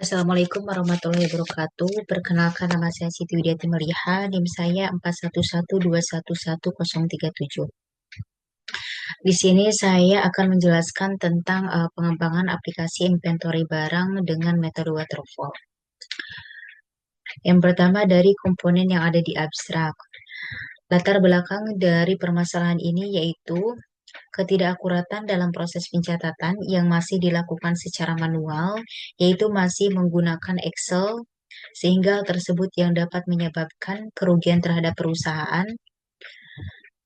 Assalamualaikum warahmatullahi wabarakatuh. Perkenalkan nama saya Siti Widiati Meliha, NIM saya 4112111037. Di sini saya akan menjelaskan tentang pengembangan aplikasi inventory barang dengan metode waterfall. Yang pertama dari komponen yang ada di abstrak. Latar belakang dari permasalahan ini yaitu ketidakakuratan dalam proses pencatatan yang masih dilakukan secara manual, yaitu masih menggunakan Excel, sehingga hal tersebut yang dapat menyebabkan kerugian terhadap perusahaan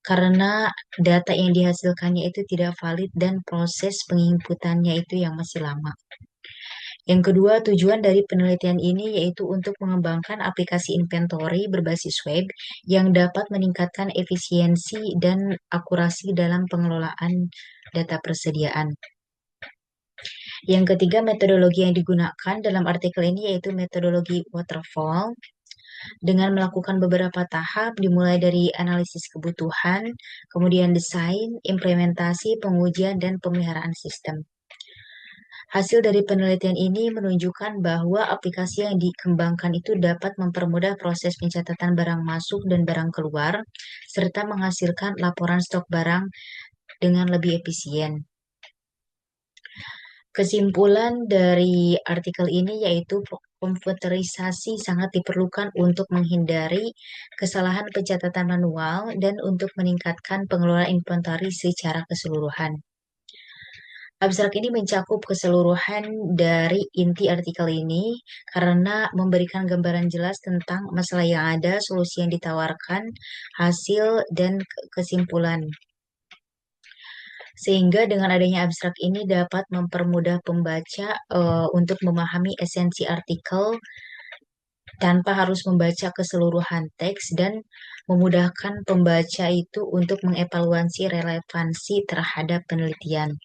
karena data yang dihasilkannya itu tidak valid dan proses penginputannya itu yang masih lama. Yang kedua, tujuan dari penelitian ini yaitu untuk mengembangkan aplikasi inventory berbasis web yang dapat meningkatkan efisiensi dan akurasi dalam pengelolaan data persediaan. Yang ketiga, metodologi yang digunakan dalam artikel ini yaitu metodologi waterfall dengan melakukan beberapa tahap dimulai dari analisis kebutuhan, kemudian desain, implementasi, pengujian, dan pemeliharaan sistem. Hasil dari penelitian ini menunjukkan bahwa aplikasi yang dikembangkan itu dapat mempermudah proses pencatatan barang masuk dan barang keluar, serta menghasilkan laporan stok barang dengan lebih efisien. Kesimpulan dari artikel ini yaitu komputerisasi sangat diperlukan untuk menghindari kesalahan pencatatan manual dan untuk meningkatkan pengelolaan inventory secara keseluruhan. Abstrak ini mencakup keseluruhan dari inti artikel ini karena memberikan gambaran jelas tentang masalah yang ada, solusi yang ditawarkan, hasil, dan kesimpulan. Sehingga dengan adanya abstrak ini dapat mempermudah pembaca untuk memahami esensi artikel tanpa harus membaca keseluruhan teks dan memudahkan pembaca itu untuk mengevaluasi relevansi terhadap penelitian.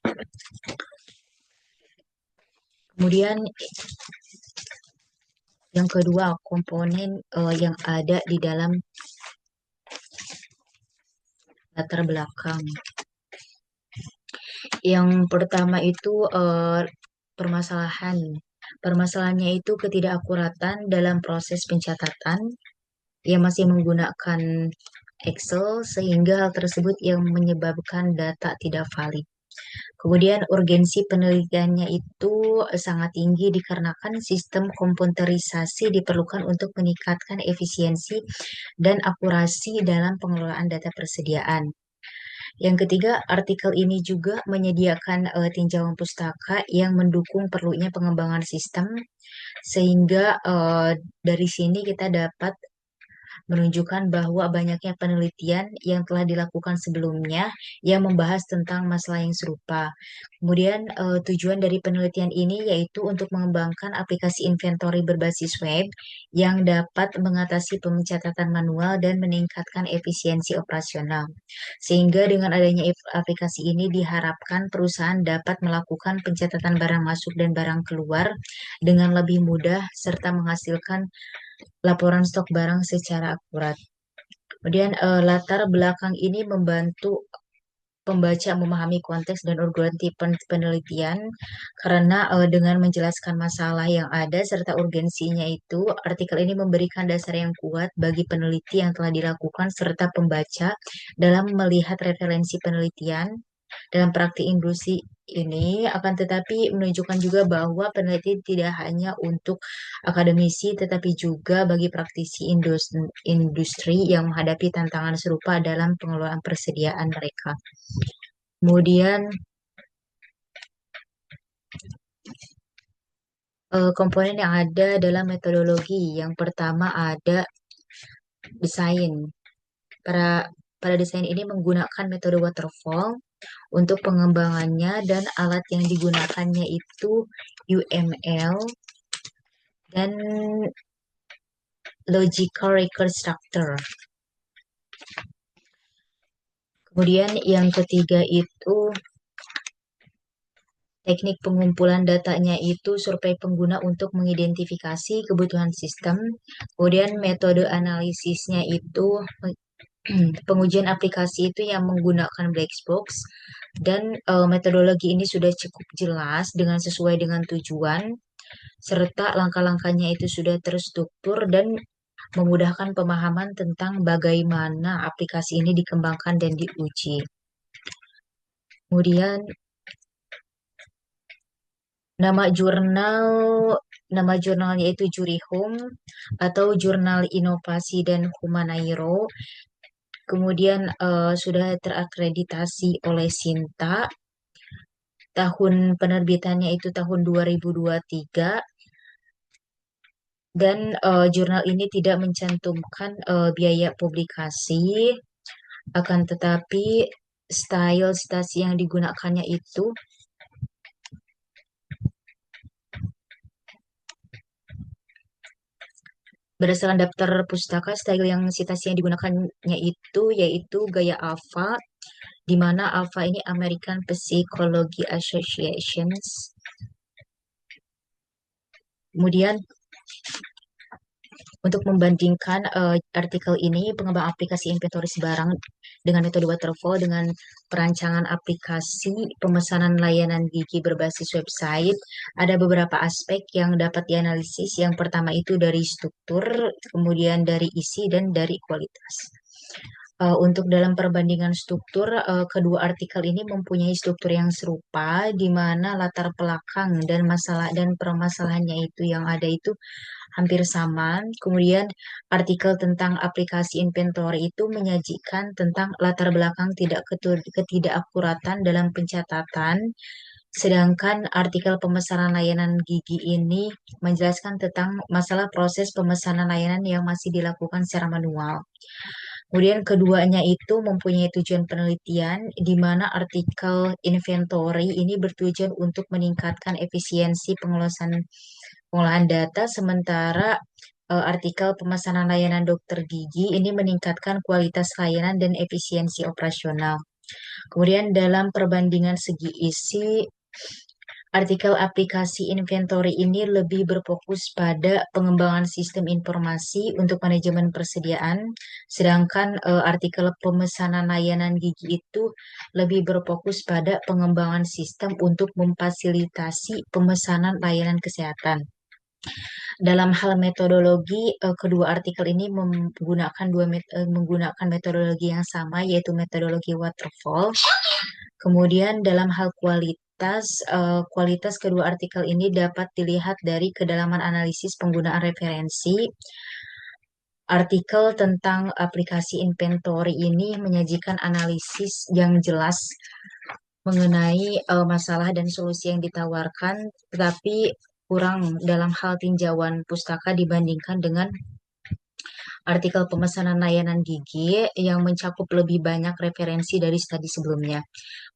Kemudian yang kedua, komponen yang ada di dalam latar belakang. Yang pertama itu permasalahan. Permasalahannya itu ketidakakuratan dalam proses pencatatan yang masih menggunakan Excel sehingga hal tersebut yang menyebabkan data tidak valid. Kemudian urgensi penelitiannya itu sangat tinggi dikarenakan sistem komputerisasi diperlukan untuk meningkatkan efisiensi dan akurasi dalam pengelolaan data persediaan. Yang ketiga, artikel ini juga menyediakan tinjauan pustaka yang mendukung perlunya pengembangan sistem, sehingga dari sini kita dapat menunjukkan bahwa banyaknya penelitian yang telah dilakukan sebelumnya yang membahas tentang masalah yang serupa. Kemudian tujuan dari penelitian ini yaitu untuk mengembangkan aplikasi inventory berbasis web yang dapat mengatasi pencatatan manual dan meningkatkan efisiensi operasional. Sehingga dengan adanya aplikasi ini diharapkan perusahaan dapat melakukan pencatatan barang masuk dan barang keluar dengan lebih mudah serta menghasilkan laporan stok barang secara akurat. Kemudian latar belakang ini membantu pembaca memahami konteks dan urgensi penelitian karena dengan menjelaskan masalah yang ada serta urgensinya itu, artikel ini memberikan dasar yang kuat bagi peneliti yang telah dilakukan serta pembaca dalam melihat referensi penelitian dalam praktik industri ini, akan tetapi menunjukkan juga bahwa peneliti tidak hanya untuk akademisi, tetapi juga bagi praktisi industri yang menghadapi tantangan serupa dalam pengelolaan persediaan mereka. Kemudian, komponen yang ada dalam metodologi. Yang pertama ada desain. Pada desain ini menggunakan metode waterfall untuk pengembangannya dan alat yang digunakannya itu UML dan Logical Record Structure. Kemudian yang ketiga itu teknik pengumpulan datanya itu survei pengguna untuk mengidentifikasi kebutuhan sistem. Kemudian metode analisisnya itu pengujian aplikasi itu yang menggunakan black box dan metodologi ini sudah cukup jelas dengan sesuai dengan tujuan. serta langkah-langkahnya itu sudah terstruktur dan memudahkan pemahaman tentang bagaimana aplikasi ini dikembangkan dan diuji. Kemudian nama jurnal nama jurnalnya itu Jurihum atau Jurnal Inovasi dan Humaneiro. Kemudian sudah terakreditasi oleh Sinta. Tahun penerbitannya itu tahun 2023 dan jurnal ini tidak mencantumkan biaya publikasi, akan tetapi style citasi yang digunakannya itu berdasarkan daftar pustaka. Style yang citasi yang digunakannya itu yaitu gaya alpha, di mana alpha ini American Psychology Associations. Kemudian untuk membandingkan artikel ini, pengembang aplikasi inventaris barang dengan metode waterfall dengan perancangan aplikasi pemesanan layanan gigi berbasis website, ada beberapa aspek yang dapat dianalisis. Yang pertama itu dari struktur, kemudian dari isi, dan dari kualitas. Untuk dalam perbandingan struktur, kedua artikel ini mempunyai struktur yang serupa, di mana latar belakang dan masalah dan permasalahannya itu yang ada itu hampir sama. Kemudian artikel tentang aplikasi inventory itu menyajikan tentang latar belakang ketidakakuratan dalam pencatatan, sedangkan artikel pemesanan layanan gigi ini menjelaskan tentang masalah proses pemesanan layanan yang masih dilakukan secara manual. Kemudian keduanya itu mempunyai tujuan penelitian, di mana artikel inventory ini bertujuan untuk meningkatkan efisiensi pengolahan data, sementara artikel pemesanan layanan dokter gigi ini meningkatkan kualitas layanan dan efisiensi operasional. Kemudian dalam perbandingan segi isi, artikel aplikasi inventory ini lebih berfokus pada pengembangan sistem informasi untuk manajemen persediaan, sedangkan artikel pemesanan layanan gigi itu lebih berfokus pada pengembangan sistem untuk memfasilitasi pemesanan layanan kesehatan. Dalam hal metodologi, kedua artikel ini menggunakan metodologi yang sama, yaitu metodologi waterfall. Kemudian dalam hal kualitas kedua artikel ini dapat dilihat dari kedalaman analisis penggunaan referensi. Artikel tentang aplikasi inventory ini menyajikan analisis yang jelas mengenai masalah dan solusi yang ditawarkan, tetapi kurang dalam hal tinjauan pustaka dibandingkan dengan artikel pemesanan layanan gigi yang mencakup lebih banyak referensi dari studi sebelumnya.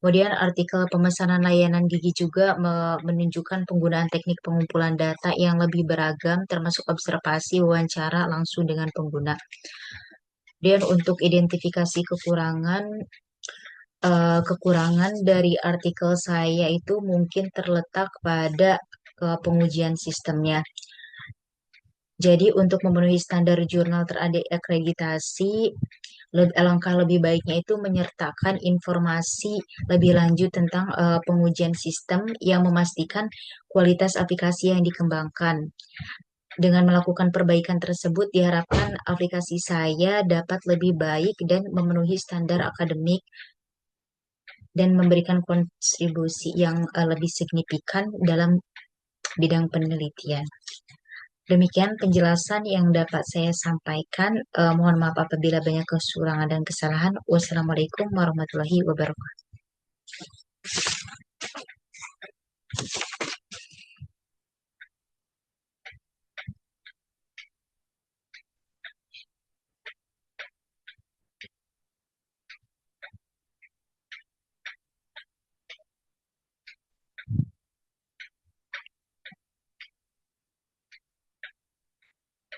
Kemudian artikel pemesanan layanan gigi juga menunjukkan penggunaan teknik pengumpulan data yang lebih beragam, termasuk observasi, wawancara langsung dengan pengguna. Dan untuk identifikasi kekurangan dari artikel saya itu mungkin terletak pada pengujian sistemnya. Jadi untuk memenuhi standar jurnal terakreditasi, alangkah lebih baiknya itu menyertakan informasi lebih lanjut tentang pengujian sistem yang memastikan kualitas aplikasi yang dikembangkan. Dengan melakukan perbaikan tersebut, diharapkan aplikasi saya dapat lebih baik dan memenuhi standar akademik dan memberikan kontribusi yang lebih signifikan dalam bidang penelitian. Demikian penjelasan yang dapat saya sampaikan. Mohon maaf apabila banyak kekurangan dan kesalahan. Wassalamualaikum warahmatullahi wabarakatuh.